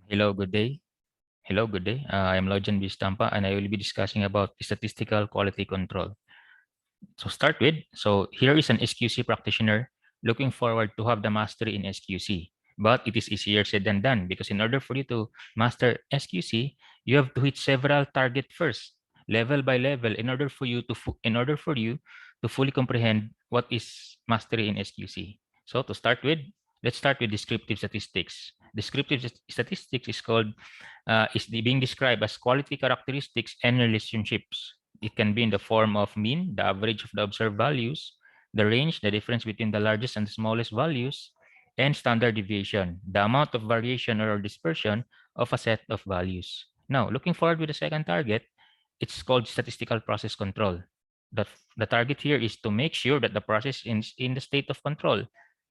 Hello, good day. Hello, good day. I am Lojan Bistampa, and I will be discussing about statistical quality control. So here is an SQC practitioner looking forward to have the mastery in SQC. But it is easier said than done because in order for you to master SQC, you have to hit several targets first, level by level, in order for you to fully comprehend what is mastery in SQC. So to start with, let's start with descriptive statistics. Statistics is being described as quality characteristics and relationships. It can be in the form of mean, the average of the observed values, the range, the difference between the largest and the smallest values, and standard deviation, the amount of variation or dispersion of a set of values. Now, looking forward with the second target, it's called statistical process control. The, the target here is to make sure that the process is in the state of control.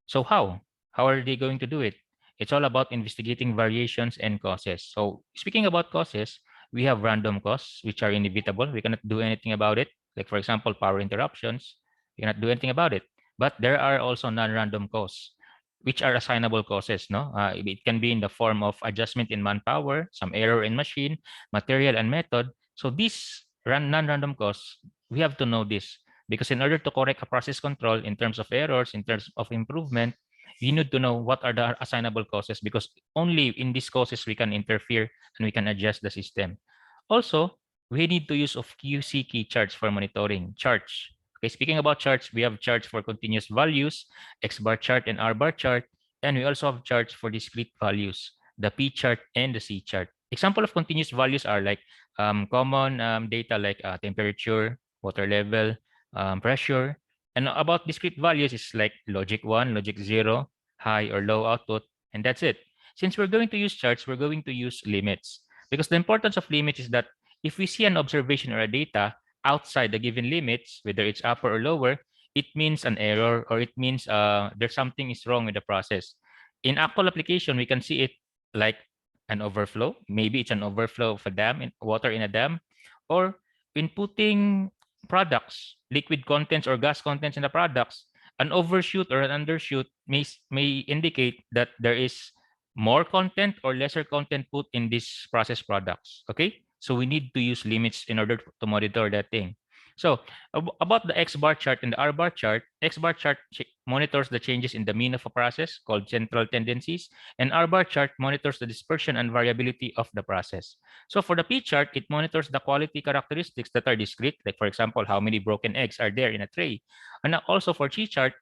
So how? How are they going to do it? It's all about investigating variations and causes. So speaking about causes, we have random costs, which are inevitable. We cannot do anything about it. Like, for example, power interruptions, we cannot do anything about it. But there are also non-random costs, which are assignable causes. No, it can be in the form of adjustment in manpower, some error in machine, material, and method. So these non-random costs, we have to know this because in order to correct a process control in terms of errors, in terms of improvement, you need to know what are the assignable causes because only in these causes we can interfere and we can adjust the system. Also, we need to use of QC key charts for monitoring. Charts. Okay, speaking about charts, we have charts for continuous values, X bar chart and R bar chart, and we also have charts for discrete values, the P chart and the C chart. Example of continuous values are like common data like temperature, water level, pressure, and about discrete values is like logic 1, logic 0, high or low output, and that's it. Since we're going to use charts, we're going to use limits. Because the importance of limits is that if we see an observation or a data outside the given limits, whether it's upper or lower, it means an error or it means there's something is wrong with the process. In actual application, we can see it like an overflow. Maybe it's an overflow of a dam, water in a dam, or in putting products, liquid contents or gas contents in the products, an overshoot or an undershoot may indicate that there is more content or lesser content put in these processed products. Okay, so we need to use limits in order to monitor that thing. So about the X bar chart and the R bar chart, X bar chart monitors the changes in the mean of a process called central tendencies, and R bar chart monitors the dispersion and variability of the process. So for the P chart, it monitors the quality characteristics that are discrete, like for example, how many broken eggs are there in a tray. And also for G chart,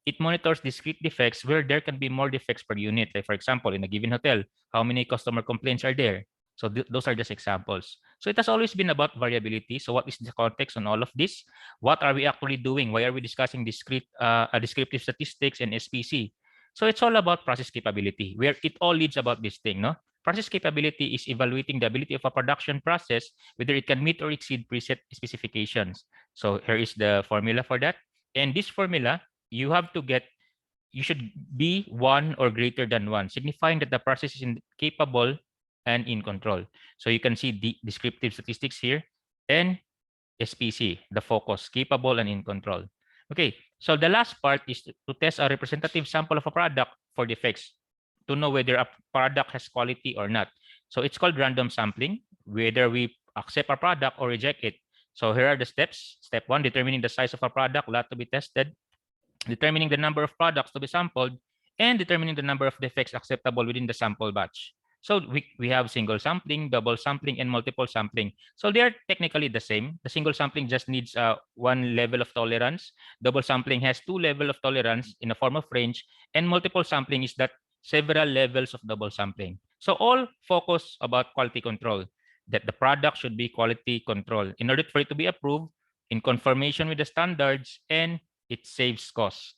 it monitors discrete defects where there can be more defects per unit. Like for example, in a given hotel, how many customer complaints are there? So those are just examples. So it has always been about variability. So what is the context on all of this? What are we actually doing? Why are we discussing descriptive statistics and SPC? So it's all about process capability, where it all leads about this thing, no? Process capability is evaluating the ability of a production process, whether it can meet or exceed preset specifications. So here is the formula for that. And this formula, you should be 1 or greater than 1, signifying that the process is capable and in control. So you can see the descriptive statistics here and SPC, the focus, capable and in control. Okay, so the last part is to test a representative sample of a product for defects to know whether a product has quality or not. So it's called random sampling, whether we accept a product or reject it. So here are the steps. Step 1, determining the size of a product lot to be tested, determining the number of products to be sampled, and determining the number of defects acceptable within the sample batch. So we have single sampling, double sampling, and multiple sampling. So they are technically the same. The single sampling just needs 1 level of tolerance. Double sampling has 2 levels of tolerance in a form of range, and multiple sampling is that several levels of double sampling. So all focus about quality control, that the product should be quality control in order for it to be approved in conformation with the standards, and it saves costs.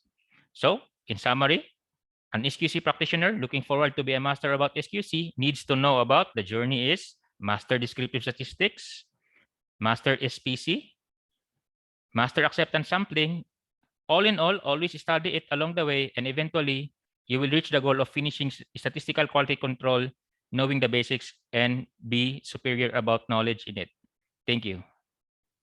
So in summary, an SQC practitioner looking forward to be a master about SQC needs to know about the journey is master descriptive statistics, master SPC, master acceptance sampling. All in all, always study it along the way, and eventually you will reach the goal of finishing statistical quality control, knowing the basics and be superior about knowledge in it. Thank you.